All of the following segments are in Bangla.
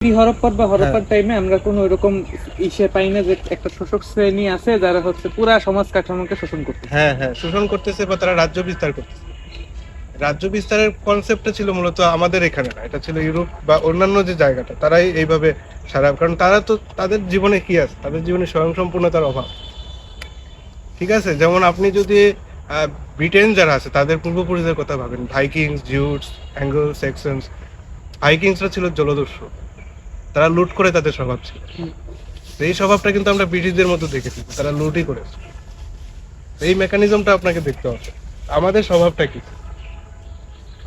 হরপ্পা বা হরপ্পার টাইমে আমরা কোনো এরকম ইসে পাই না যে একটা শোষক শ্রেণী আছে যারা হচ্ছে পুরা সমাজ কাঠামোকে শোষণ করতে। হ্যাঁ হ্যাঁ, শোষণ করতেছে বা তারা রাজ্য বিস্তার করতেছে। রাজ্য বিস্তারের কনসেপ্টটা ছিল মূলত আমাদের এখানে না, এটা ছিল ইউরোপ বা অন্যান্য যে জায়গাটা, তারাই এইভাবে সারা, কারণ তারা তো তাদের জীবনে কি আছে, তাদের জীবনে স্বয়ংসম্পূর্ণতার অভাব। ঠিক আছে, যেমন আপনি যদি ব্রিটেন যারা আছে তাদের পূর্বপুরুষদের কথা ভাবেন, ভাইকিংস, জিউটস, অ্যাঙ্গল সেক্সনস। ভাইকিংসরা ছিল জলদস্যু, তারা লুট করে তাদের স্বভাব ছিল। তো এই স্বভাবটা কিন্তু আমরা ব্রিটিশদের মধ্যে দেখেছি, তারা লুটই করেছে। এই মেকানিজমটা আপনাকে দেখতে হবে। আমাদের স্বভাবটা কি?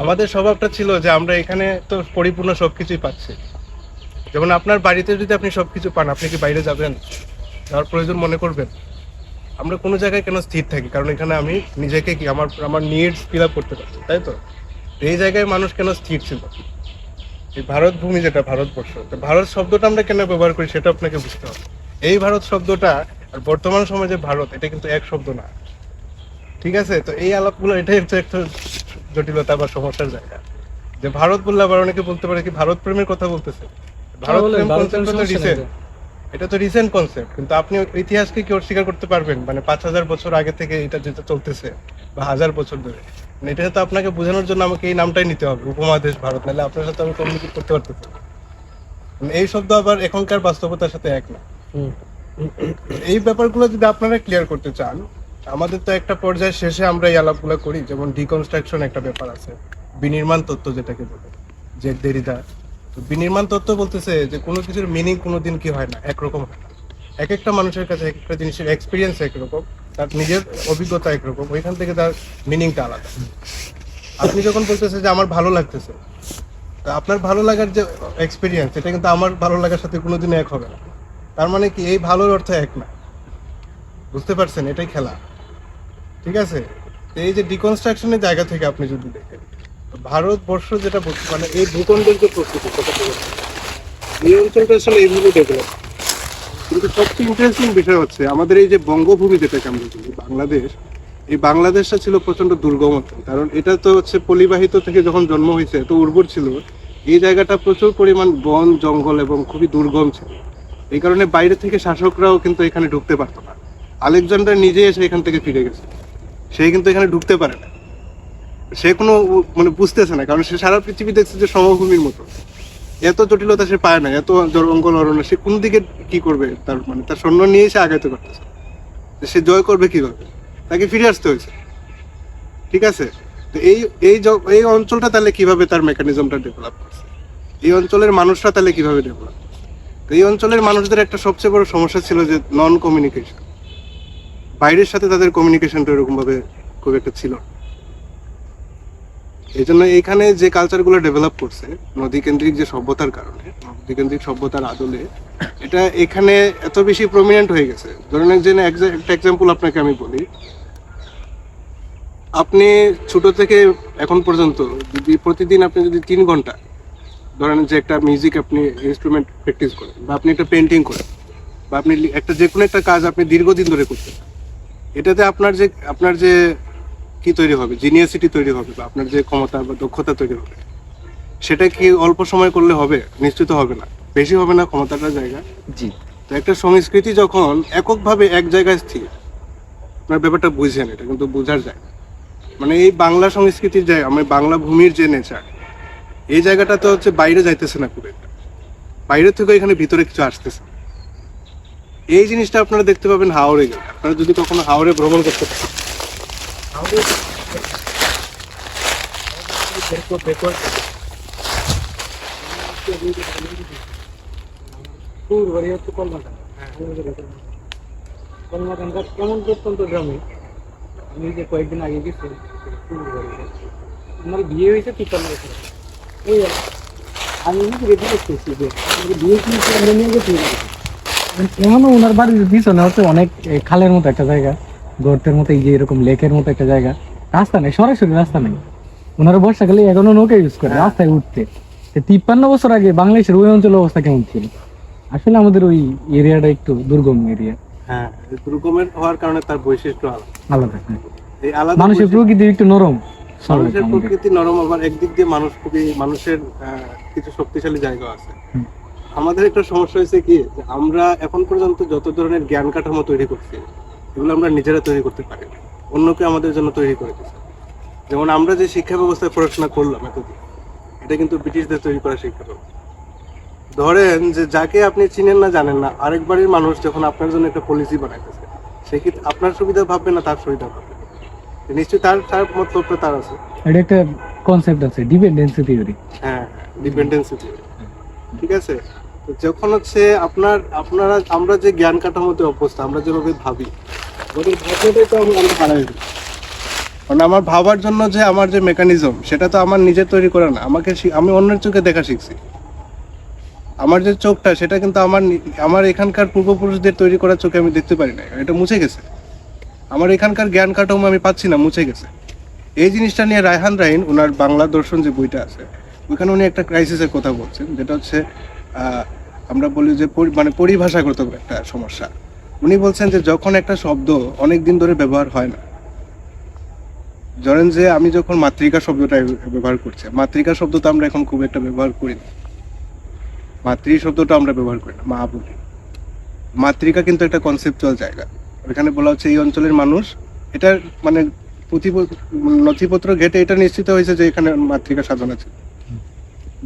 আমাদের স্বভাবটা ছিল যে আমরা এখানে তো পরিপূর্ণ সবকিছুই পাচ্ছি। যেমন আপনার বাড়িতে যদি আপনি সবকিছু পান, আপনি কি বাইরে যাবেন, যাওয়ার প্রয়োজন মনে করবেন? আমরা কোনো জায়গায় কেন স্থির থাকি? কারণ এখানে আমি নিজেকে কি আমার আমার নিডস ফিল আপ করতে পারছি, তাই তো? এই জায়গায় মানুষ কেন স্থির ছিল? এই ভারত ভূমি যেটা ভারতবর্ষ, তো ভারত শব্দটা আমরা কেন ব্যবহার করি সেটা আপনাকে বুঝতে হবে। এই ভারত শব্দটা আর বর্তমান সময়ে যে ভারত, এটা কিন্তু এক শব্দ না। ঠিক আছে, তো এই আলাপগুলো এটাই হচ্ছে একটা জটিলতা বা সমস্যার জায়গা। যে ভারত বললে আবার অনেকে বলতে পারে কি ভারত প্রেমের কথা বলতেছে। ভারত প্রেম কনসেপ্টটা তো রিসেন্ট, এটা তো রিসেন্ট কনসেপ্ট, কিন্তু আপনি ইতিহাসকে কি অস্বীকার করতে পারবেন? মানে 5,000 বছর আগে থেকে এটা যেটা চলতেছে বা 1000 বছর ধরে, মানে এটা তো আপনাকে বোঝানোর জন্য আমাকে এই নামটাই নিতে হবে, উপমহাদেশ ভারত, নাহলে আপনার সাথে আমি কমিউনিকেট করতে পারতেছি না। মানে এই শব্দ আবার এখনকার বাস্তবতার সাথে এক না। এই ব্যাপারগুলো যদি আপনারা ক্লিয়ার করতে চান, আমাদের তো একটা পর্যায়ে শেষে আমরা এই আলাপগুলো করি, যেমন ডিকনস্ট্রাকশন একটা ব্যাপার আছে, বিনির্মাণ তত্ত্ব যেটাকে বলে, যে দেরিদা। তো বিনির্মাণ তত্ত্ব বলতেছে যে কোনো কিছুর মিনিং কোনোদিন কি হয় না, একরকম হয় না। এক একটা মানুষের কাছে এক একটা জিনিসের এক্সপিরিয়েন্স একরকম, তার নিজের অভিজ্ঞতা একরকম, ওইখান থেকে তার মিনিংটা আলাদা। আপনি যখন বলতেছে যে আমার ভালো লাগতেছে, তা আপনার ভালো লাগার যে এক্সপিরিয়েন্স, এটা কিন্তু আমার ভালো লাগার সাথে কোনোদিন এক হবে না। তার মানে কি এই ভালোর অর্থ এক না। বুঝতে পারছেন? এটাই খেলা। ঠিক আছে, তো এই যে ডিকনস্ট্রাকশনের জায়গা থেকে আপনি যদি দেখেন, ভারতবর্ষ যেটা মানে এই ভূখণ্ডের যে প্রকৃতি, এই অঞ্চলটা আসলে এইভাবে ডেভেলপ। কিন্তু সবচেয়ে ইন্টারেস্টিং বিষয় হচ্ছে আমাদের এই যে বঙ্গভূমি যেটাকে আমরা বলি বাংলাদেশ, এই বাংলাদেশটা ছিল প্রচন্ড দুর্গম অঞ্চল। কারণ এটা তো হচ্ছে পলিবাহিত থেকে যখন জন্ম হয়েছে, এত উর্বর ছিল, এই জায়গাটা প্রচুর পরিমাণ বন জঙ্গল এবং খুবই দুর্গম ছিল। এই কারণে বাইরে থেকে শাসকরাও কিন্তু এখানে ঢুকতে পারতো না। আলেকজান্ডার নিজে এসে এখান থেকে ফিরে গেছে, সে কিন্তু এখানে ঢুকতে পারে না। সে কোনো মানে বুঝতেছে না, কারণ সে সারা পৃথিবী দেখছে যে সমভূমির মতো, এত জটিলতা সে পায় না, এত জঙ্গল অরণ্য, সে কোন দিকে কি করবে? তার মানে তার সৈন্য নিয়ে সে আগাইতে পারতেছে, সে জয় করবে কিভাবে? তাকে ফিরে আসতে হয়েছে। ঠিক আছে, তো এই অঞ্চলটা তাহলে কিভাবে তার মেকানিজমটা ডেভেলপ করছে, এই অঞ্চলের মানুষরা তাহলে কিভাবে ডেভেলপ? এই অঞ্চলের মানুষদের একটা সবচেয়ে বড় সমস্যা ছিল যে নন কমিউনিকেশন। বাইরের সাথে তাদের কমিউনিকেশনটা এরকম ভাবে খুব একটা ছিল না। এই জন্য এখানে যে কালচারগুলো ডেভেলপ করছে নদী কেন্দ্রিক যে সভ্যতার কারণে, নদী কেন্দ্রিক সভ্যতার আদলে, এটা এখানে এত বেশি প্রমিনেন্ট হয়ে গেছে। ধরেন যে একটা এক্সাম্পল আপনাকে আমি বলি, আপনি ছোট থেকে এখন পর্যন্ত যদি প্রতিদিন আপনি যদি 3 ঘন্টা ধরেন যে একটা মিউজিক আপনি ইনস্ট্রুমেন্ট প্র্যাকটিস করেন, বা আপনি একটা পেন্টিং করেন, বা আপনি একটা যে কোনো একটা কাজ আপনি দীর্ঘদিন ধরে করতেন, এটাতে আপনার যে কি তৈরি হবে, জিনিয়াসিটি তৈরি হবে, বা আপনার যে ক্ষমতা বা দক্ষতা তৈরি হবে, সেটা কি অল্প সময় করলে হবে? নিশ্চিত হবে না, বেশি হবে না ক্ষমতাটার জায়গা। জি, তো একটা সংস্কৃতি যখন এককভাবে এক জায়গায় স্থির, আপনার ব্যাপারটা বুঝছেন, এটা কিন্তু বোঝার যায়। মানে এই বাংলা সংস্কৃতির জায়গা, মানে বাংলা ভূমির যে নেচার, এই জায়গাটা তো হচ্ছে বাইরে যাইতেছে না খুব একটা, বাইরে থেকে এখানে ভিতরে কিছু আসতেছে। এই জিনিসটা আপনারা দেখতে পাবেন হাওড়ে গেলে। আপনারা যদি কখনো হাওড়ে ভ্রমণ করতে পারেন, হাওড়ে কেমন প্রত্যন্ত গ্রামে আমি যে কয়েকদিন আগে গেছি, আমার বিয়ে হয়েছে 53 বছর। ওই আমি রেডি করতেছি যে বিয়ে কি নিয়ে গেছি, এমনও ওনার বাড়ির পিছনে হচ্ছে অনেক খালের মতো একটা জায়গা, গর্তের মতো, এই যে এরকম লেকের মতো একটা জায়গা, রাস্তা নেই, সরাসরি রাস্তা নেই। ওনারা বর্ষাকালে এখনো নৌকা ইউজ করে রাস্তায় উঠতে। 53 বছর আগে বাংলাদেশের ওই অঞ্চলের অবস্থা কেমন ছিল? আসলে আমাদের ওই এরিয়াটা একটু দুর্গম এরিয়া। হ্যাঁ, দুর্গমের হওয়ার কারণে তার বৈশিষ্ট্য আলাদা। এই আলাদা মানুষের প্রকৃতি একটু নরম, মানুষের প্রকৃতি নরম, আবার একদিক দিয়ে মানুষের কিছু শক্তিশালী জায়গা আছে। আমাদের একটা সমস্যা হয়েছে কি, যে আমরা এখন পর্যন্ত যত ধরনের জ্ঞান কাঠামো তৈরি করছি, এগুলো আমরা নিজেরা তৈরি করতে পারি না, অন্যকে আমাদের জন্য তৈরি করে দিচ্ছে। যেমন আমরা যে শিক্ষা ব্যবস্থায় পড়াশোনা করলাম এতদিন, এটা কিন্তু ব্রিটিশদের তৈরি করা শিক্ষা ব্যবস্থা। ধরেন যে যাকে আপনি চিনেন না জানেন না, আরেক বাড়ির মানুষ যখন আপনার জন্য একটা পলিসি বানাইতেছে, সেক্ষেত্রে আপনার সুবিধা ভাববে না তার সুবিধা ভাববে, নিশ্চয়ই তার তার মতলবটা তার আছে। এটা একটা কনসেপ্ট আছে, ডিপেন্ডেন্সি থিওরি। হ্যাঁ, ডিপেন্ডেন্সি থিওরি। ঠিক আছে, তো যখন হচ্ছে আমরা যে জ্ঞান কাঠামোতে অভ্যস্ত, আমরা যেভাবে ভাবি, ওদের ভাবনাটাই তো আমরা হারাই দিই। কারণ আমার ভাবার জন্য যে আমার যে মেকানিজম, সেটা তো আমার নিজের তৈরি করা না, আমি অন্যের চোখে দেখা শিখছি। আমার যে চোখটা, সেটা কিন্তু আমার এখানকার পূর্বপুরুষদের তৈরি করা চোখে আমি দেখতে পারি না, এটা মুছে গেছে। আমার এখানকার জ্ঞান কাঠামো আমি পাচ্ছি না, মুছে গেছে। এই জিনিসটা নিয়ে রায়হান রাহিন ওনার বাংলা দর্শন যে বইটা আছে, ওইখানে উনি একটা ক্রাইসিসের কথা বলছেন, যেটা হচ্ছে আমরা বলি যে মানে পরিভাষাগত একটা সমস্যা। উনি বলছেন যে যখন একটা শব্দ অনেক দিন ধরে ব্যবহার হয় না, ধরেন যে আমি যখন মাতৃকা শব্দটা ব্যবহার করছি, মাতৃকা শব্দ তো আমরা এখন খুব একটা ব্যবহার করি না, মাতৃ শব্দটা আমরা ব্যবহার করি না, মা বলি। মাতৃকা কিন্তু একটা কনসেপচুয়াল জায়গা। ওইখানে বলা হচ্ছে এই অঞ্চলের মানুষ, এটা মানে নথিপত্র ঘেটে এটা নিশ্চিত হয়েছে যে এখানে মাতৃকা সাধনা ছিল।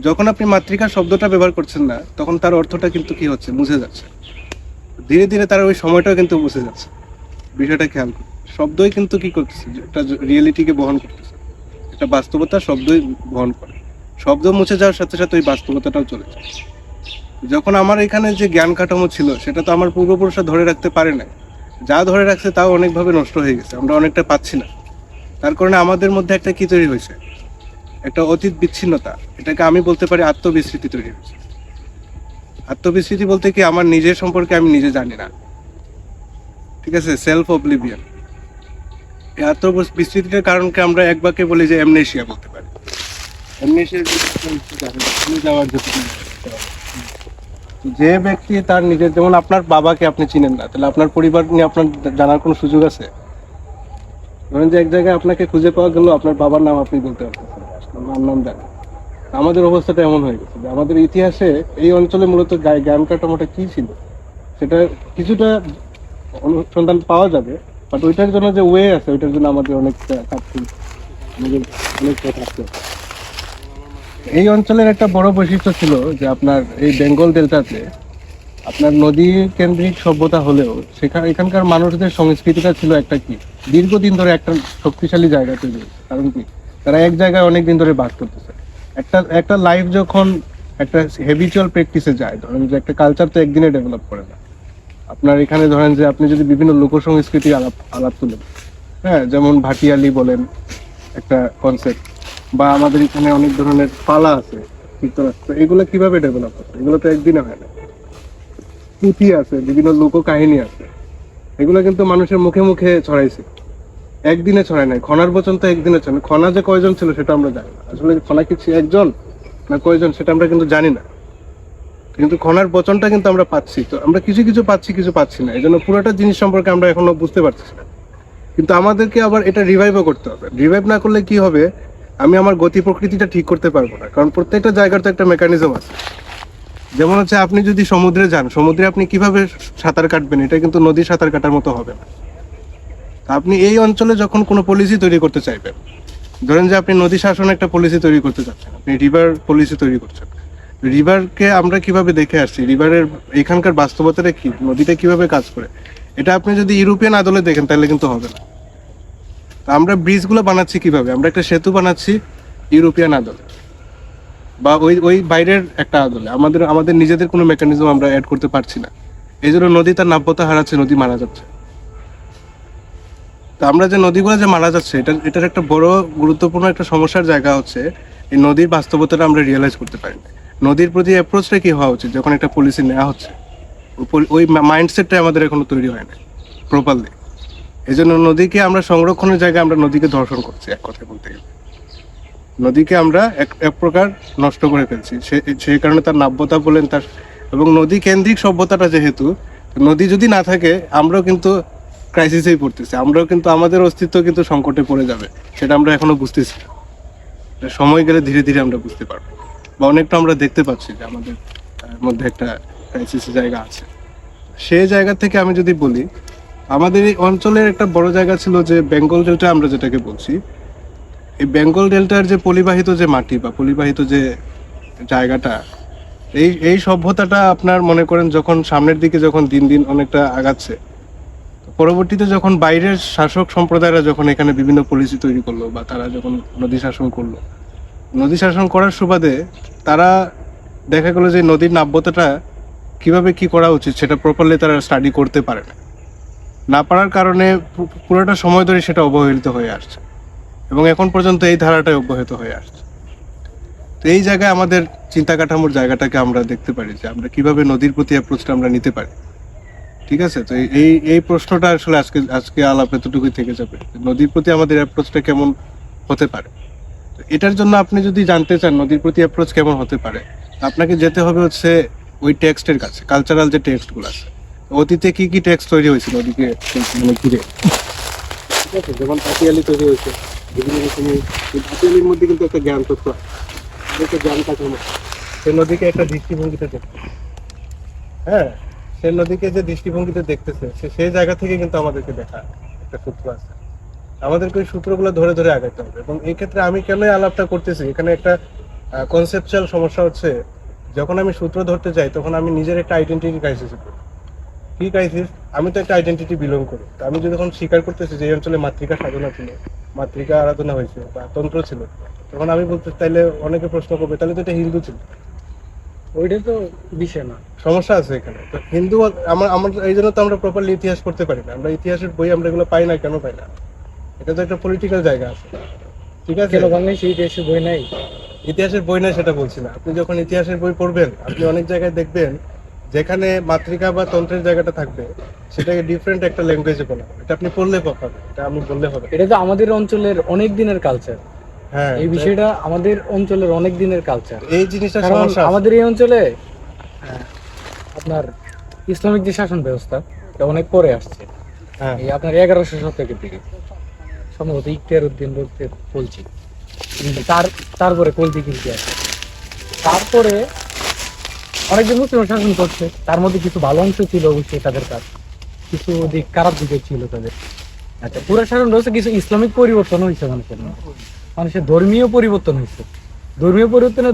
যখন আপনি মাতৃকা শব্দটা ব্যবহার করছেন না, তখন তার অর্থটা কিন্তু কি হচ্ছে, মুছে যাচ্ছে। ধীরে ধীরে তার ওই সময়টাও কিন্তু মুছে যাচ্ছে। বিষয়টা খেয়াল করুন, শব্দই কিন্তু কি করতেছে, একটা রিয়েলিটিকে বহন করতেছে, একটা বাস্তবতা শব্দই বহন করে। শব্দ মুছে যাওয়ার সাথে সাথে ওই বাস্তবতাটাও চলে যায়। যখন আমার এখানে যে জ্ঞান কাঠামো ছিল, সেটা তো আমার পূর্বপুরুষরা ধরে রাখতে পারে না, যা ধরে রাখছে তাও অনেকভাবে নষ্ট হয়ে গেছে, আমরা অনেকটা পাচ্ছি না। তার কারণে আমাদের মধ্যে একটা কি তৈরি হয়েছে, একটা অতীত বিচ্ছিন্নতা। এটাকে আমি বলতে পারি আত্মবিস্মৃতি তৈরি হয়েছে। আত্মবিস্মৃতি বলতে কি, আমার নিজের সম্পর্কে আমি নিজে জানি না, ঠিক আছে, সেলফ অবলিভিয়ন। এই আত্মবিস্মৃতিটার কারণকে আমরা এক বাক্যে বলি যে অ্যামনেশিয়া বলতে পারি। অ্যামনেশিয়া যাওয়ার যে ব্যক্তি তার নিজের, যেমন আপনার বাবাকে আপনি চিনেন না, তাহলে আপনার পরিবার নিয়ে আপনার জানার কোনো সুযোগ আছে? ধরেন যে এক জায়গায় আপনাকে খুঁজে পাওয়া গেল, আপনার বাবার নাম আপনি বলতে পারতেছেন, নাম জানেন। আমাদের অবস্থাটা এমন হয়ে গেছে যে আমাদের ইতিহাসে এই অঞ্চলে মূলত জ্ঞান কাঠামোটা কি ছিল, সেটা কিছুটা অনুসন্ধান পাওয়া যাবে, বাট ওইটার জন্য যে ওয়ে আছে, ওইটার জন্য আমাদের অনেকটা ঘাটতি, অনেকটা থাকতে হবে। এই অঞ্চলের একটা বড় বৈশিষ্ট্য ছিল যে আপনার এই বেঙ্গল ডেল্টাতে আপনার নদী কেন্দ্রিক সভ্যতা হলেও এখানকার মানুষদের সংস্কৃতিটা ছিল একটা কি, দীর্ঘদিন ধরে একটা শক্তিশালী জায়গা তৈরি হয়েছে। কারণ কি, তারা এক জায়গায় অনেক দিন ধরে বাস করতেছে। একটা লাইফ যখন একটা হ্যাবিচুয়াল প্র্যাকটিসে যায়, ধরেন যে একটা কালচার তো একদিনে ডেভেলপ করে না। আপনার এখানে ধরেন যে আপনি যদি বিভিন্ন লোকসংস্কৃতি আলাপ তুলেন, হ্যাঁ, যেমন ভাটিয়ালি বলেন একটা কনসেপ্ট, বা আমাদের এখানে অনেক ধরনের পালা আছে, চিত্ররাষ্ট্র, এগুলো কিভাবে ডেভেলপ হচ্ছে, এগুলো তো একদিনে হয় না। পুঁথি আছে, বিভিন্ন লোক কাহিনী আছে, এগুলো কিন্তু মানুষের মুখে মুখে ছড়াইছে, একদিনে ছড়ায় নাই। খনার বচন তো একদিনে ছড়ায়। খনা যে কয়জন ছিল সেটা আমরা জানি না, আসলে খনা কি একজন না কয়জন সেটা আমরা কিন্তু জানি না, কিন্তু খনার বচনটা কিন্তু আমরা পাচ্ছি। তো আমরা কিছু কিছু পাচ্ছি, কিছু পাচ্ছি না, এই জন্য পুরোটা জিনিস সম্পর্কে আমরা এখনো বুঝতে পারছি না। কিন্তু আমাদেরকে আবার এটা রিভাইভও করতে হবে। রিভাইভ না করলে কি হবে, আমি আমার গতি প্রকৃতিটা ঠিক করতে পারবো না, কারণ প্রত্যেকটা জায়গার তো একটা মেকানিজম আছে। যেমন হচ্ছে আপনি যদি সমুদ্রে যান, সমুদ্রে আপনি কিভাবে সাঁতার কাটবেন, এটা কিন্তু নদী সাঁতার কাটার মতো হবে না। আপনি এই অঞ্চলে যখন কোনো পলিসি তৈরি করতে চাইবেন, ধরেন যে আপনি নদী শাসনে একটা পলিসি তৈরি করতে চাচ্ছেন, আপনি রিভার পলিসি তৈরি করছেন। রিভারকে আমরা কিভাবে দেখে আসছি, রিভারের এখানকার বাস্তবতাটা কি, নদীটা কিভাবে কাজ করে, এটা আপনি যদি ইউরোপিয়ান আদলে দেখেন তাহলে কিন্তু হবে না। আমরা ব্রিজগুলো বানাচ্ছি কিভাবে, আমরা একটা সেতু বানাচ্ছি ইউরোপিয়ান আদলে, বা ওই বাইরের একটা আদলে, আমাদের নিজেদের কোনো মেকানিজম আমরা অ্যাড করতে পারছি না। এই জন্য নদী তার নাব্যতা হারাচ্ছে, নদী মারা যাচ্ছে। তো আমরা যে নদীগুলো যে মারা যাচ্ছে, এটার একটা বড় গুরুত্বপূর্ণ একটা সমস্যার জায়গা হচ্ছে এই নদীর বাস্তবতাটা আমরা রিয়েলাইজ করতে পারি না। নদীর প্রতি অ্যাপ্রোচটা কি হওয়া উচিত যখন একটা পলিসি নেওয়া হচ্ছে, ওই মাইন্ডসেটটা আমাদের এখনো তৈরি হয় না প্রপারলি। এই জন্য নদীকে আমরা সংরক্ষণের জায়গায় আমরা নদীকে ধর্ষণ করছি, এক কথায় বলতে গেলে নদীকে আমরা এক প্রকার নষ্ট করে ফেলছি। সেই কারণে তার নাব্যতা বলেন তার, এবং নদী কেন্দ্রিক সভ্যতাটা যেহেতু, নদী যদি না থাকে আমরাও কিন্তু ক্রাইসিসেই পড়তেছি, আমরাও কিন্তু আমাদের অস্তিত্ব কিন্তু সংকটে পড়ে যাবে, সেটা আমরা এখনো বুঝতেছি না। সময় গেলে ধীরে ধীরে আমরা বুঝতে পারবো, বা অনেকটা আমরা দেখতে পাচ্ছি যে আমাদের মধ্যে একটা ক্রাইসিসের জায়গা আছে। সেই জায়গা থেকে আমি যদি বলি, আমাদের এই অঞ্চলের একটা বড় জায়গা ছিল যে বেঙ্গল ডেল্টা আমরা যেটাকে বলছি, এই বেঙ্গল ডেল্টার যে পলিবাহিত যে মাটি বা পলিবাহিত যে জায়গাটা, এই সভ্যতাটা আপনার মনে করেন যখন সামনের দিকে যখন দিন দিন অনেকটা আগাচ্ছে, পরবর্তীতে যখন বাইরের শাসক সম্প্রদায়রা যখন এখানে বিভিন্ন পলিসি তৈরি করলো বা তারা যখন নদী শাসন করলো, নদী শাসন করার সুবাদে তারা দেখা গেলো যে নদীর নাব্যতাটা কিভাবে কি করা উচিত সেটা প্রপারলি তারা স্টাডি করতে পারে না পারার কারণে পুরোটা সময় ধরে সেটা অবহেলিত হয়ে আসছে এবং এখন পর্যন্ত এই ধারাটাই অব্যাহত হয়ে আসছে। তো এই জায়গায় আমাদের চিন্তা কাঠামোর জায়গাটাকে আমরা দেখতে পারি যে আমরা কিভাবে নদীর প্রতি অ্যাপ্রোচটা আমরা নিতে পারি। ঠিক আছে, তো এই প্রশ্নটা আসলে আজকে আলাপ এতটুকুই থেকে যাবে, নদীর প্রতি আমাদের অ্যাপ্রোচটা কেমন হতে পারে। তো এটার জন্য আপনি যদি জানতে চান নদীর প্রতি অ্যাপ্রোচ কেমন হতে পারে, আপনাকে যেতে হবে হচ্ছে ওই টেক্সটের কাছে, কালচারাল যে টেক্সটগুলো আছে, অতীতে কি কি টেক্সট তৈরি হয়েছিল নদীকে মানে ঘিরে। ঠিক আছে, যেমন পাতিয়ালি তৈরি হয়েছে, বিভিন্ন রকমের পাতিয়ালির মধ্যে কিন্তু একটা জ্ঞান তত্ত্ব আছে, একটা জ্ঞান কাঠামো। সে নদীকে একটা দৃষ্টিভঙ্গিতে দেখতে, হ্যাঁ, সে নদীকে যে দৃষ্টিভঙ্গিতে দেখতেছে সেই জায়গা থেকে কিন্তু আমাদেরকে দেখা একটা সূত্র আছে, আমাদেরকে ওই সূত্রগুলো ধরে ধরে আগাইতে হবে। এবং এই ক্ষেত্রে আমি কেন আলাপটা করতেছি, এখানে একটা কনসেপচুয়াল সমস্যা হচ্ছে, যখন আমি সূত্র ধরতে যাই তখন আমি নিজের একটা আইডেন্টিটি ক্রাইসিসে পড়ি। কি ক্রাইসিস? আমি তো একটা আইডেন্টিটি বিলং করি, তো আমি যখন স্বীকার করতেছি যে এই অঞ্চলে মাতৃকা সাধনা ছিল, মাতৃকা আরাধনা হয়েছে বা তন্ত্র ছিল, তখন আমি বলতে তাইলে অনেকে প্রশ্ন করবে তাহলে তো এটা হিন্দু ছিল। ওইটা তো বিষয় না, সমস্যা আছে এখানে। তো হিন্দু আমার এই জন্য তো আমরা প্রপারলি ইতিহাস পড়তে পারি না, আমরা ইতিহাসের বই আমরা এগুলো পাই না। কেন পাই না? এটা তো একটা পলিটিক্যাল জায়গা আছে, ঠিক আছে? বাংলাদেশে ইতিহাসের বই নাই, ইতিহাসের বই নাই সেটা বলছি না। আপনি যখন ইতিহাসের বই পড়বেন, আপনি অনেক জায়গায় দেখবেন যেখানে মাতৃকা বা তন্ত্রের জায়গাটা থাকবে সেটাকে ডিফারেন্ট একটা ল্যাঙ্গুয়েজে বলা হবে। এটা আপনি পড়লে পাবেন, এটা আমি বললে হবে। এটা তো আমাদের অঞ্চলের অনেক দিনের কালচার। হ্যাঁ, এই বিষয়টা আমাদের অঞ্চলের অনেক দিনের কালচার। এই জিনিসটা কারণ সমস্যা আমাদের এই অঞ্চলে আপনার ইসলামিক যে শাসন ব্যবস্থা এটা অনেক পরে আসছে। হ্যাঁ, এই আপনার 1100 শতকের দিকে সম্ভবত ইখতিয়ার উদ্দিন বলতে বলছি, তারপরে কলতি কিনতে আসে। তারপরে অনেকজন মুসলিম শাসন করছে, তার মধ্যে কিছু ভালো অংশ ছিল অবশ্যই তাদের কাজ, কিছু দিক খারাপ দিকে ছিল তাদের। আচ্ছা, পুরো শাসন ব্যবস্থা কিছু ইসলামিক পরিবর্তন হয়েছে মানুষের ধর্মীয় পরিবর্তন হয়েছে। ধর্মীয় পরিবর্তনে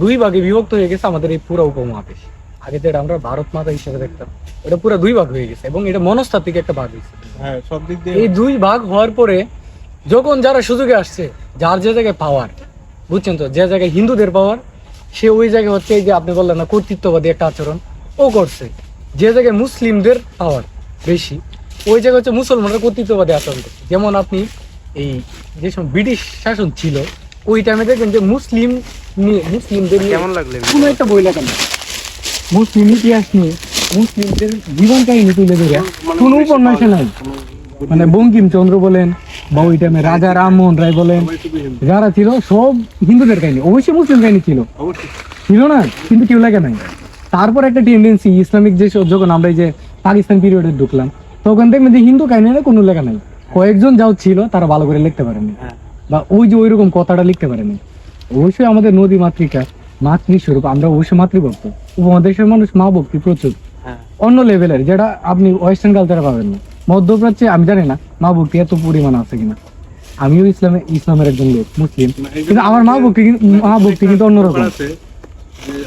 দুই ভাগে বিভক্ত হয়ে গেছে আমাদের এই পুরো উপমহাদেশ। আগে যেটা আমরা ভারত মাতা হিসেবে দেখতাম, এটা পুরো দুই ভাগ হয়ে গেছে এবং এটা মনস্তাত্ত্বিক একটা ভাগ হয়েছে। হ্যাঁ, সব দিক দিয়ে এই দুই ভাগ হওয়ার পরে যখন যারা সুযোগে আসছে, যার যে জায়গায় পাওয়ার, বুঝছেন তো, যে জায়গায় হিন্দুদের পাওয়ার, সে ওই জায়গায় হচ্ছে এই যে আপনি বললেন না কর্তৃত্ববাদী একটা আচরণ ও করছে। যে জায়গায় মুসলিমদের পাওয়ার বেশি, ওই জায়গায় হচ্ছে মুসলমানরা কর্তৃত্ববাদী আচরণ করছে। যেমন আপনি এই যে সময় ব্রিটিশ শাসন ছিল ওই টাইমে দেখবেন যে মুসলিমদের কেমন লাগলে কোনো একটা বই লেখা না, মুসলিম ইতিহাস নিয়ে মুসলিমদের জীবন কাহিনী তুলে ধরে কোনো উপন্যাসে নাই। মানে বঙ্কিমচন্দ্র বলেন বা ওই টাইমে রাজা রামমোহন রায় বলেন, যারা ছিল সব হিন্দুদের কাহিনী, অবশ্যই মুসলিম কাহিনী ছিল ছিল না, কিন্তু কেউ লেখা নাই। তারপর একটা টেন্ডেন্সি ইসলামিক যে যখন আমরা এই যে পাকিস্তান পিরিয়ডে ঢুকলাম, তখন দেখবেন যে হিন্দু কাহিনী কোনো লেখা নাই। কয়েকজন যাও ছিল তারা ভালো করে লিখতে পারেনি বা ওই যে ওইরকম কথাটা লিখতে পারেনি। অবশ্যই আমাদের নদী মাতৃকা, মাতৃস্বরূপ, আমরা অবশ্যই মাতৃভক্ত। উপমহাদেশের মানুষ মা ভক্তি প্রচুর, অন্য লেভেলের, যেটা আপনি ওয়েস্টার্ন কালচারে পাবেন না। মধ্যপ্রাচ্যে আমি জানি না মা ভক্তি এত পরিমাণ আছে কিনা। আমিও ইসলামের একজন লোক, মুসলিম, কিন্তু আমার মা ভক্তি কিন্তু অন্যরকম।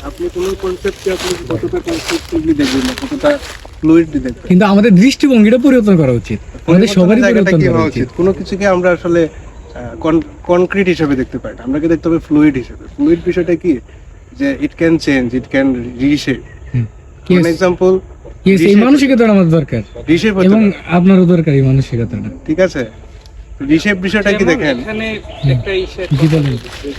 আপনি কোনো কনসেপ্টকে আপনি কতটা কনসেপ্টলি দেখবেন না, কতটা ফ্লুইডলি দেখবেন। কিন্তু আমাদের দৃষ্টিভঙ্গিটা পরিবর্তন করা উচিত, আমাদের সবারই পরিবর্তন করা উচিত। কোনো কিছুকে আমরা আসলে কনক্রিট হিসেবে দেখতে পাই না, আমরা দেখতে হবে ফ্লুইড হিসেবে। ফ্লুইড বিষয়টা কি, যে it can change, it can reshape. For example, এই মানসিকতাটা আমাদের দরকার রিশেপ এবং আপনারও দরকার এই মানসিকতাটা। ঠিক আছে, রিশেপ বিষয়টা কি দেখেন, এখানে একটা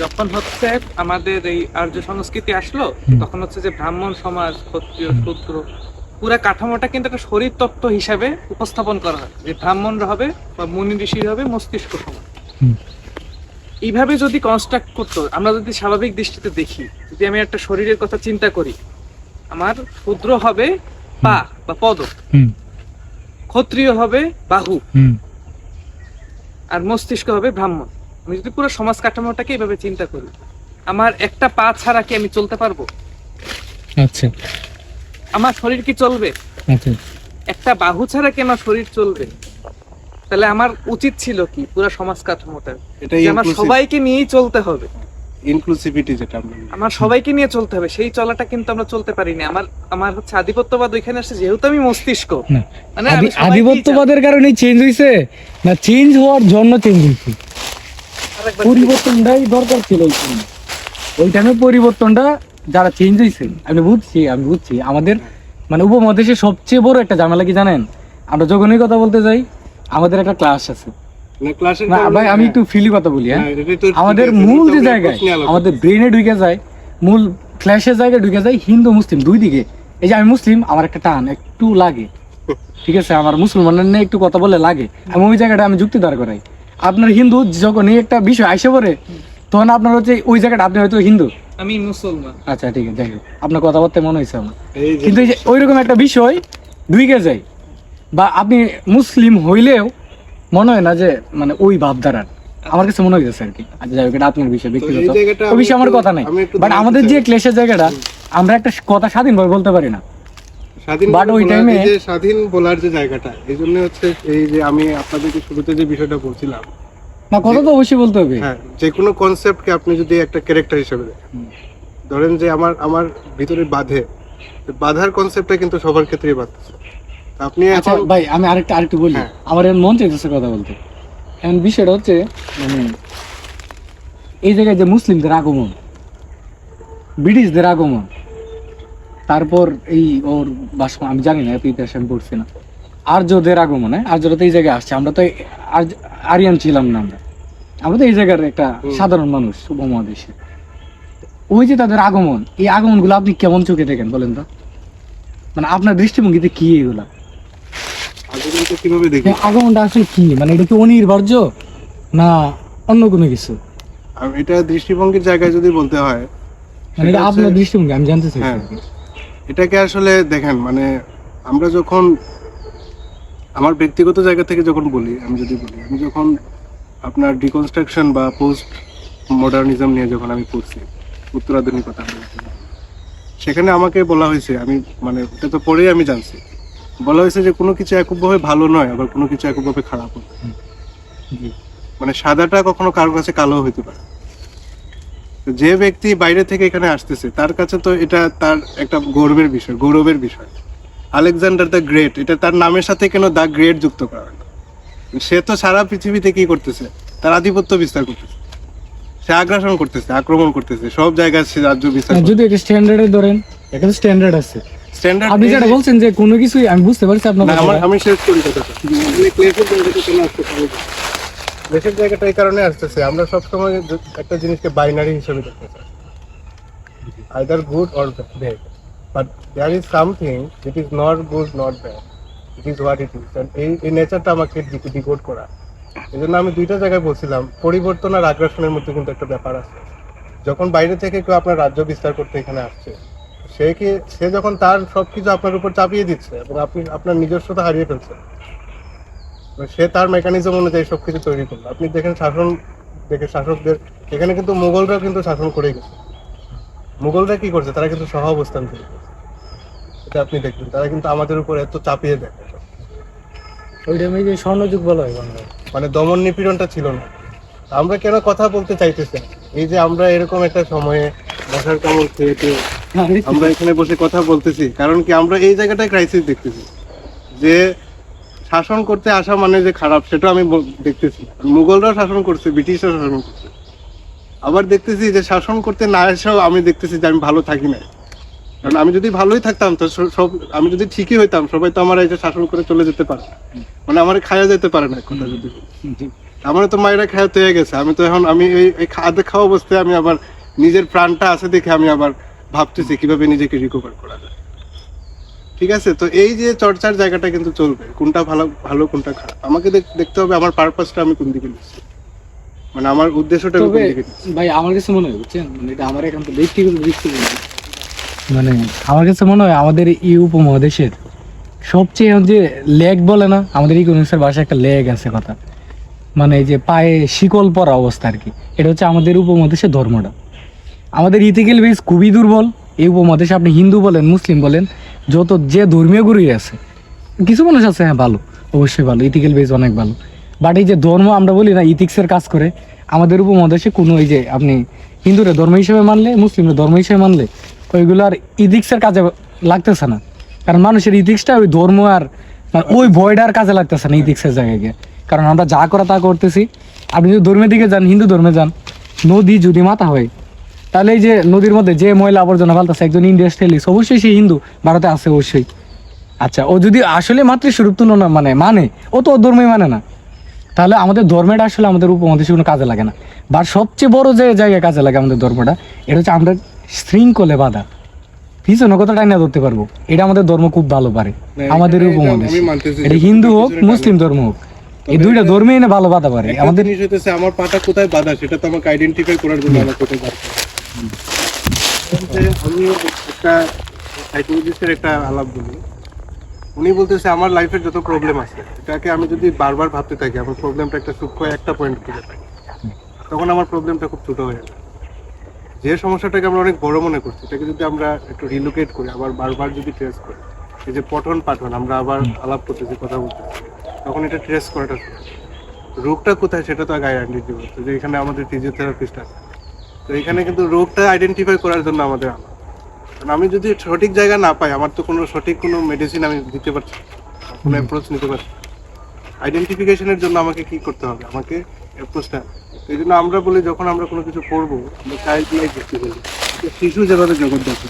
যখন হচ্ছে আমাদের এই আর্য সংস্কৃতি আসলো, তখন হচ্ছে যে ব্রাহ্মণ সমাজ, ক্ষত্রিয়, শূদ্র, পুরা কাঠামোটা কিন্তু একটা শরীর তত্ত্ব হিসাবে উপস্থাপন করা হয়, যে ব্রাহ্মণরা হবে বা মুনি ঋষির হবে মস্তিষ্ক সমান। এইভাবে যদি কনস্ট্রাক্ট করতো, আমরা যদি স্বাভাবিক দৃষ্টিতে দেখি, যদি আমি একটা শরীরের কথা চিন্তা করি, আমার শূদ্র হবে পা বা পদ, ক্ষত্রিয় হবে বাহু, আর মস্তিষ্ক হবে ব্রাহ্মণ। আমি যদি পুরো সমাজ কাঠামোটাকে এইভাবে চিন্তা করি, আমার একটা পা ছাড়া কি আমি চলতে পারবো? আচ্ছা আমার শরীর কি চলবে? আচ্ছা একটা বাহু ছাড়া কেন শরীর চলবে? তাহলে আমার উচিত ছিল কি পুরো সমাজ কাঠামোটা, এটাই যে আমার সবাইকে নিয়েই চলতে হবে, ইনক্লুসিভিটি যেটা আমরা বলি। আমার সবাইকে নিয়ে চলতে হবে। সেই চলাটা কিন্তু আমরা চলতে পারিনি। আমার হচ্ছে আধিপত্যবাদ ওইখানে আসছে, যেহেতু আমি মস্তিষ্ক, না, মানে আমি সবাইকেই আধিপত্যবাদের কারণে চেঞ্জ হইছে না চেঞ্জ হওয়ার জন্য চেঞ্জ হইছে? চাই। আরেকবার পরিবর্তনটাই দরকার ছিল ওই টাইমে পরিবর্তনটা যারা চেঞ্জ হয়েছে। আমি বুঝছি আমাদের মানে উপমহাদেশে সবচেয়ে বড় একটা ঝামেলা কি জানেন? আমরা যখনই কথা বলতে যাই আমাদের একটা ক্লাস আছে মানে ক্লাসের না কারণে- ভাই, আমি একটু ফিলি কথা বলি। হ্যাঁ, হ্যাঁ, এটাই তো ঠিক আমাদের আছে, মূল এটা যে আমরা জায়গায় প্রশ্নে আলোচনা আমাদের ব্রেনে ঢুকে যায়, মূল ফ্ল্যাশের জায়গায় ঢুকে যায় হিন্দু মুসলিম দুই দিকে। এই যে আমি মুসলিম, আমার একটা টান একটু লাগে, ঠিক আছে, আমার মুসলমানের নিয়ে একটু কথা বলে লাগে, আমি ওই জায়গাটা আমি যুক্তি দাঁড় করাই। আপনার হিন্দু যখন এই একটা বিষয় আইসে পড়ে তখন আপনার হচ্ছে ওই জায়গাটা আপনি হয়তো হিন্দু, আমি মুসলমান। আচ্ছা ঠিক আছে, যাই হোক আপনার কথাবার্তা মনে হয়েছে আমার। এই যে- কিন্তু এই যে ওইরকম একটা বিষয় ঢুকে যায়, বা আপনি মুসলিম হইলেও মনে হয় না যে মানে ওই ভাবধারার, আমার কাছে মনে হয়েছে আর কি। আচ্ছা যাই হোক, এটা আপনার বিষয় তো ব্যক্তিগত, এই জায়গাটা ওই বিষয়ে আমার আমি কথা নাই। একটু বাট জানতে আমাদের যে চাই। ক্লেশের জায়গাটা, আমরা একটা কথা স্বাধীনভাবে বলতে পারি না। স্বাধীন But ওই বলার- time-এ- এই যে স্বাধীন বলার যে জায়গাটা, এই জন্য হচ্ছে এই যে আমি আপনাদেরকে শুরুতে যে বিষয়টা বলছিলাম, না কথা তো অবশ্যই বলতে হবে। হ্যাঁ, যে কোনো কনসেপ্টকে আপনি যদি একটা ক্যারেক্টার হিসেবে দেখেন, ধরেন যে আমার ভিতরে বাধার কনসেপ্টটা কিন্তু সবার ক্ষেত্রেই বাধতেছে। আপনি আচ্ছা এখন ভাই, আমি আরেকটু বলি, হ্যাঁ। আমার এখন মন চাইতেছে কথা বলতে। এখন বিষয়টা হচ্ছে মানে এই জায়গায় যে মুসলিমদের আগমন, ব্রিটিশদের আগমন, তারপর এই ওর বাসা আমি জানি না, এত ইতিহাস আমি পড়ছি না, আর্যদের আগমন, আর্যরা তো এই জায়গায় আসছে, আমরা তো আরিয়ান ছিলাম না, আমরা তো এই জায়গার একটা সাধারণ মানুষ উপমহাদেশে। ওই যে তাদের আগমন, এই আগমনগুলো আপনি কেমন চোখে দেখেন বলেন তো? মানে আপনার দৃষ্টিভঙ্গিতে কি এগুলা আধুনিকতা কিভাবে দেখি, আগমনটা আসলে কি? মানে এটা কি অনির্বার্য না অন্য কোনো কিছু? আমি এটা দৃষ্টিভঙ্গির জায়গায় যদি বলতে হয়, মানে এটা সেটা আপনার হচ্ছে- দৃষ্টিভঙ্গি, আমি জানতে চাই। হ্যাঁ, এটাকে আসলে দেখেন, মানে আমরা যখন আমার ব্যক্তিগত জায়গা থেকে যখন বলি, আমি যখন আপনার ডিকনস্ট্রাকশন বা পোস্ট মডার্নিজম নিয়ে যখন আমি পড়ছি, উত্তরাধুনিকতা নিয়ে, সেখানে আমাকে বলা হয়েছে, আমি মানে এটা তো পরেই আমি জানছি, বলা হয়েছে যে কোনো কিছু এককভাবে ভালো নয়, আবার কোনো কিছু এককভাবে খারাপ নয়। জি। মানে সাদাটা কখনো কারোর কাছে কালো হইতে পারে। তো যে ব্যক্তি বাইরে থেকে এখানে আসতেছে তার কাছে তো এটা তার একটা গৌরবের বিষয়। আলেকজান্ডার দ্য গ্রেট, এটা তার নামের সাথে কেন দ্য গ্রেট যুক্ত করা হলো? সে তো সারা পৃথিবীতে কি করতেছে? তার আধিপত্য বিস্তার করতেছে, সে আগ্রাসন করতেছে, আক্রমণ করতেছে, সব জায়গায় সে রাজ্য বিস্তার করতেছে। যদি একটা স্ট্যান্ডার্ডে ধরেন, একটা স্ট্যান্ডার্ড আছে। স্ট্যান্ডার্ড আপনি যেটা বলছেন যে কোনো কিছুই আমি বুঝতে পারছি আপনার না, কথাটা। আমি শেষ করি কথাটা। মানে ক্লেশের জায়গাটা কেন আসতেছে? ক্লেশের জায়গাটা এই কারণে আসতেছে, আমরা সবসময় একটা জিনিসকে বাইনারি হিসেবে দেখতে চাই, either good or bad, but there is something it is not good not bad, it is what it is. এই নেচারটা আমাকে ডিকোড করা। এই জন্য আমি দুইটা জায়গায় বলছিলাম, পরিবর্তন আর আগ্রাসনের মধ্যে কিন্তু একটা ব্যাপার আছে। যখন বাইরে থেকে কেউ আপনার রাজ্য বিস্তার করতে এখানে আসছে, সে যখন তার সবকিছু আপনার উপর চাপিয়ে দিচ্ছে এবং আপনি আপনার নিজস্বতা হারিয়ে ফেলছেন, সে তার মেকানিজম অনুযায়ী সবকিছু তৈরি করলো। আপনি দেখেন শাসকদের এখানে কিন্তু মুঘলরাও কিন্তু শাসন করে গেছে। মুঘলরা কি করছে? তারা কিন্তু সহ অবস্থান তৈরি করছে। এটা আপনি দেখবেন, তারা কিন্তু আমাদের উপর এত চাপিয়ে দেয়, ওইটা আমি যে স্বর্ণযুগ বলা হয় বাংলায়। মানে দমন নিপীড়নটা ছিল না। আমরা কেন কথা বলতে চাইতেছি না? এই যে আমরা এরকম একটা সময়ে বসার কামড় খেয়ে আমরা এখানে বসে কথা বলতেছি, কারণ কি আমরা এই জায়গাটায় ক্রাইসিস দেখতেছি যে শাসন করতে আসা মানে যে খারাপ, সেটা আমি দেখতেছি। মুঘলরাও শাসন করছে, ব্রিটিশরাও শাসন করছে, আবার দেখতেছি যে শাসন করতে না এসেও আমি দেখতেছি যে আমি ভালো থাকি না। কারণ আমি যদি ভালোই থাকতাম তো আমি যদি ঠিকই হইতাম, সবাই তো আমার এই যে শাসন করে চলে যেতে পারে, মানে আমার খাওয়া যেতে পারে না, কথা যদি আমার তো মায়েরা খাওয়া হয়ে গেছে। আমি তো এখন এই খাওয়া খাওয়া অবস্থায় আমি আবার নিজের প্রাণটা আছে দেখে আমি আবার ভাবতেছি কিভাবে নিজেকে রিকভার করা যায়। ঠিক আছে, তো এই যে চর্চার জায়গাটা কিন্তু চলবে, কোনটা ভালো কোনটা খারাপ, আমাকে দেখতে হবে আমার পারপাসটা আমি কোন দিকে নিচ্ছি, মানে আমার উদ্দেশ্যটা আমি কোন দিকে নিচ্ছি। ভাই আমার কাছে মনে হয়, বুঝছেন, মানে এটা আমার একান্ত ব্যক্তিগত দৃষ্টিভঙ্গি, মানে আমার কাছে মনে হয় আমাদের এই উপমহাদেশের সবচেয়ে যে লেগ বলে না, আমাদের ইকোনমিক্সের ভাষায় একটা লেগ আছে কথা, মানে এই যে পায়ে শিকল পরা অবস্থা আর কি, এটা হচ্ছে আমাদের উপমহাদেশের ধর্মটা। আমাদের ইথিক্যাল বেস খুবই দুর্বল, এই উপমহাদেশে আপনি হিন্দু বলেন মুসলিম বলেন যত যে ধর্মীয় গুরুই আছে, কিছু মানুষ আছে হ্যাঁ ভালো, অবশ্যই ভালো, ইথিক্যাল বেস অনেক ভালো, বাট এই যে ধর্ম আমরা বলি না ইথিক্সের কাজ করে, আমাদের উপমহাদেশে কোনো এই যে আপনি হিন্দুরা ধর্ম হিসেবে মানলে মুসলিমরা ধর্ম হিসেবে মানলে ওইগুলো আর ইথিক্সের কাজে লাগতেছে না, কারণ মানুষের ইথিক্সটা ওই ধর্ম আর মানে ওই ভয়টার কাজে লাগতেছে না ইথিক্সের জায়গায় গিয়ে, কারণ আমরা যা করা তা করতেছি। আপনি যদি ধর্মের দিকে যান, হিন্দু ধর্মে যান, নদী যদি মাথা হয় তাহলে এই যে নদীর মধ্যে যে ময়লা আবর্জনা ফেলতেছে একজন ইন্ডাস্ট্রিয়ালিস্ট, অবশ্যই সে হিন্দু, ভারতে আছে অবশ্যই। আচ্ছা ও যদি আসলে মাতৃস্বরূপ তুলনা মানে ও তো ওর ধর্মই মানে না, তাহলে আমাদের ধর্মটা আসলে আমাদের উপমহাদেশে কোনো কাজে লাগে না। বা সবচেয়ে বড় যে জায়গায় কাজে লাগে আমাদের ধর্মটা, এটা হচ্ছে আমরা শৃঙ্খলে বাঁধা, পিছনে কতটাই না ধরতে পারবো, এটা আমাদের ধর্ম খুব ভালো পারে। আমাদের উপমহাদেশ এটা হিন্দু হোক মুসলিম ধর্ম হোক, এই দুইটা ধর্মেই না ভালো বাঁধা পারে। আমাদের জিনিস হইতেছে আমার পাটা কোথায় বাঁধা সেটা তো আমাকে আইডেন্টিফাই করার জন্য আমার কোথায় দরকার। আমি একটা সাইকোলজিস্টের একটা আলাপ বলি, উনি বলতেছে আমার লাইফের যত প্রবলেম আছে এটাকে আমি যদি বারবার ভাবতে থাকি, আমার প্রবলেমটা একটা সূক্ষ্ম একটা পয়েন্ট খুঁজে পাই, তখন আমার প্রবলেমটা খুব ছোট হয়ে যায়। যে সমস্যাটাকে আমরা অনেক বড় মনে করছি এটাকে যদি আমরা একটু রিলোকেট করি, আবার বারবার যদি ট্রেস করি, এই যে পঠন পাঠন আমরা আবার আলাপ করতেছি, কথা বলতেছি, তখন এটা ট্রেস করাটা রোগটা কোথায় সেটা তো আগে আইডেন্টিফাই করতে, যে এখানে আমাদের ফিজিওথেরাপিস্ট আছে, তো এখানে কিন্তু রোগটা আইডেন্টিফাই করার জন্য আমাদের আলাদা। কারণ আমি যদি সঠিক জায়গা না পাই, আমার তো কোনো সঠিক কোনো মেডিসিন আমি দিতে পারছি না, কোনো অ্যাপ্রোচ নিতে পারছি। আইডেন্টিফিকেশনের জন্য আমাকে কি করতে হবে, আমাকে অ্যাপ্রোচটা। এই জন্য আমরা বলি যখন আমরা কোনো কিছু করবো আমরা চাইল্ড লাইক দেখতে বলি, শিশু যেভাবে জগৎ দেখে,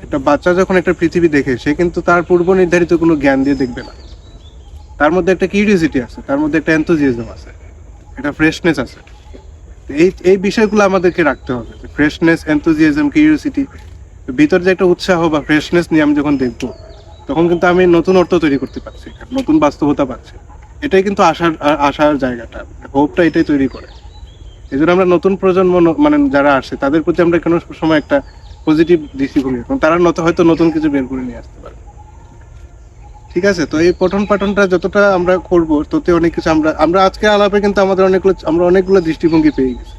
একটা বাচ্চা যখন একটা পৃথিবী দেখে সে কিন্তু তার পূর্ব নির্ধারিত কোনো জ্ঞান দিয়ে দেখবে না, তার মধ্যে একটা কিউরিওসিটি আছে, তার মধ্যে একটা এনথুজিয়াজম আছে, একটা ফ্রেশনেস আছে। এই বিষয়গুলো আমাদেরকে রাখতে হবে, ফ্রেশনেস, এনথুজিয়াজম, কিউরিওসিটি, ভিতর যে একটা উৎসাহ বা ফ্রেশনেস নিয়ে আমি যখন দেখবো তখন কিন্তু আমি নতুন অর্থ তৈরি করতে পারছি, নতুন বাস্তবতা পাচ্ছি। এটাই কিন্তু আশার জায়গাটা, হোপটা এটাই তৈরি করে। এই জন্য আমরা নতুন প্রজন্ম মানে যারা আসে তাদের প্রতি আমরা কোনো সময় একটা পজিটিভ দৃষ্টিভঙ্গি, কারণ তারা হয়তো নতুন কিছু বের করে নিয়ে আসতে পারে। ঠিক আছে, তো এই পঠন পাঠনটা যতটা আমরা করবো তত অনেক কিছু আমরা আজকে আলাপে কিন্তু আমাদের অনেকগুলো দৃষ্টিভঙ্গি পেয়ে গেছি।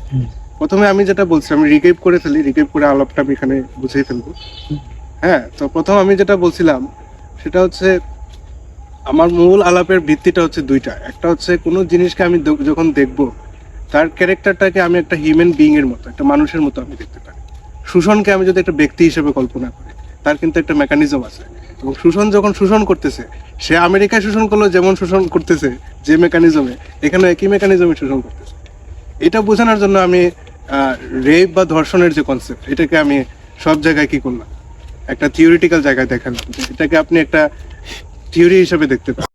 প্রথমে আমি যেটা বলছি আমি রিকেপ করে ফেলি, রিকেপ করে আলাপটা আমি এখানে বুঝিয়ে ফেলবো। হ্যাঁ, তো প্রথম আমি যেটা বলছিলাম সেটা হচ্ছে আমার মূল আলাপের ভিত্তিটা হচ্ছে দুইটা। একটা হচ্ছে কোনো জিনিসকে আমি যখন দেখবো তার ক্যারেক্টারটাকে আমি একটা হিউম্যান বিইং এর মতো, একটা মানুষের মতো আমি দেখতে পারি। শোষণকে আমি যদি একটা ব্যক্তি হিসেবে কল্পনা করি, তার কিন্তু একটা মেকানিজম আছে, এবং শোষণ যখন শোষণ করতেছে, সে আমেরিকায় শোষণ করলেও যেমন শোষণ করতেছে যে মেকানিজমে, এখানে একই মেকানিজমে শোষণ করতেছে। এটা বোঝানোর জন্য আমি রেপ বা ধর্ষণের যে কনসেপ্ট, এটাকে আমি সব জায়গায় কি করলাম, একটা থিওরিটিক্যাল জায়গায় দেখালাম, এটাকে আপনি একটা থিওরি হিসেবে দেখতে পারেন।